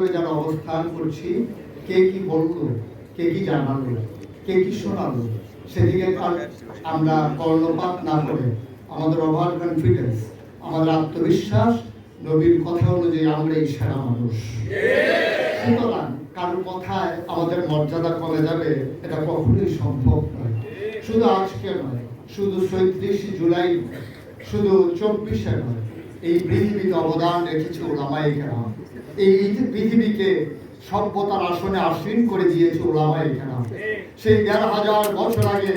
হিসেবে যারা অবস্থান করছি, কে কি বললো, কে কি জানালো, কে কি শোনালো, সেদিকে আমরা কর্ণপাত না করে আমাদের ওভার কনফিডেন্স, আমাদের আত্মবিশ্বাস, নবীর কথা অনুযায়ী আমরা এই সেরা মানুষ। সুতরাং কারোর কথায় আমাদের মর্যাদা কমে যাবে, এটা কখনোই সম্ভব নয়। শুধু আজকে নয়, শুধু ৩৬ জুলাই, শুধু ২৪-এ নয়, এই পৃথিবীতে অবদান রেখেছে ওলামায়ে কেরাম। এই পৃথিবীকে সভ্যতার আসনে আসীন করে দিয়েছে ওলামায়ে কেরাম। সেই ১,৫০০ বছর আগে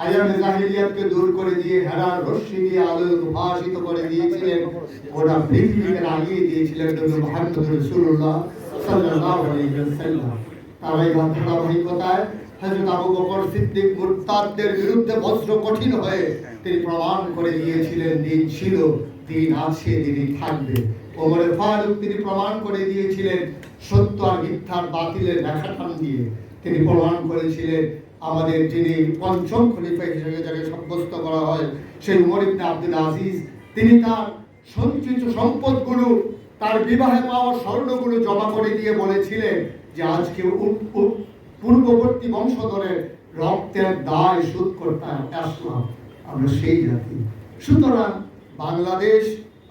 আয়ামে জাহিলিয়াতকে দূর করে দিয়ে হেরার রশ্মি দিয়ে আলো উদ্ভাসিত করে দিয়েছিলেন, ওরা পৃথিবীকে লাগিয়ে দিয়েছিলেন নবী মুহাম্মদ রাসূলুল্লাহ সাল্লাল্লাহু আলাইহি ওয়াসাল্লাম। তার এই ধারাবাহিকতায় হযরত আবু বকর সিদ্দিক মুরতাদদের বিরুদ্ধে বজ্র কঠিন হয়ে তিনি প্রমাণ করে দিয়েছিলেন দিন ছিল, দিন আছে, দিনই থাকবে। ওমরে ফারুক তিনি প্রমাণ করে দিয়েছিলেন সত্য আর মিথ্যার বাতিলের রেখাটান দিয়ে। তিনি প্রমাণ করেছিলেন আমাদের যিনি পঞ্চম খলিফা হিসেবে যাকে সাব্যস্ত করা হয়, সেই উমর ইবনে আব্দুল আজিজ, তিনি তার সঞ্চিত সম্পদগুলো, তার বিবাহে পাওয়া স্বর্ণগুলো জমা করে দিয়ে বলেছিলেন যে আজকে পূর্ববর্তী বংশধরের রক্তের দায় শোধ করতে আসলাম, আমরা সেই জাতি। সুতরাং বাংলাদেশ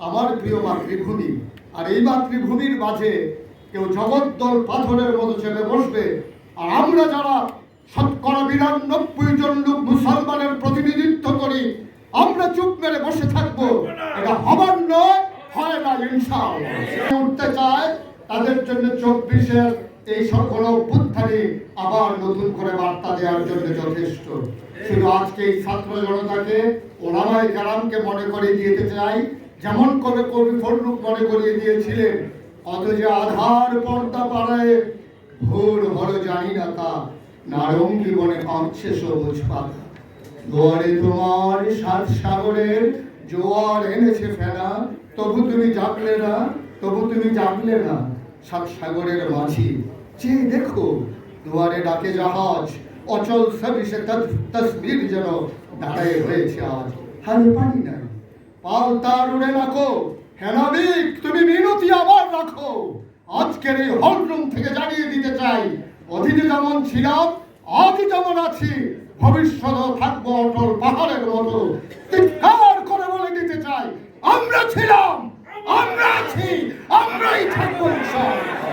আমার প্রিয় মাতৃভূমি, আর এই মাতৃভূমির মাঝে কেউ জগদ্দল পাথরের মতো চেপে বসবে, আর আমরা যারা ৯৯ জন লোক মুসলমানের প্রতিনিধিত্ব করি, আমরা চুপ মেরে বসে থাকবো, এটা হবার নয়, হয় না ইনশাআল্লাহ। উঠতে চায় তাদের জন্য ২৪-এর এই সকল অভ্যুত্থানে আবার নতুন করে বার্তা দেওয়ার জন্য যথেষ্ট। শুধু আজকে এই ছাত্র জনতাকে ওলামায়ে কেরামকে মনে করে দিতে চাই, যেমন করে কবি ফজলুল মনে করিয়ে দিয়েছিলেন, অত যে আধার পর্দা পাড়ায় ভোর হলো জানি না তা, নারঙ্গী বনে কাঁদছে সবুজ পাতা। দুয়ারে তোমার সাত সাগরের জোয়ার এনেছে ফেনা, তবু তুমি জাগলে না, তবু তুমি জাগলে না। সাত সাগরের মাঝি চেয়ে দেখো, দুয়ারে ডাকে জাহাজ, অচল সবিসে তসবির যেন দাঁড়ায় হয়েছে আজ। হালে পানি নাই, পাল তার উড়ে রাখো, হেনাবিক তুমি মিনতি আবার রাখো। আজকের এই হলরুম থেকে জানিয়ে দিতে চাই, অতীতে যেমন ছিলাম, আজই যেমন আছি, ভবিষ্যতেও থাকবো অটল পাহাড়ের মতো। চিৎকার করে বলে দিতে চাই, আমরা ছিলাম, আমরা আছি, আমরাই থাকবো ইনশাআল্লাহ।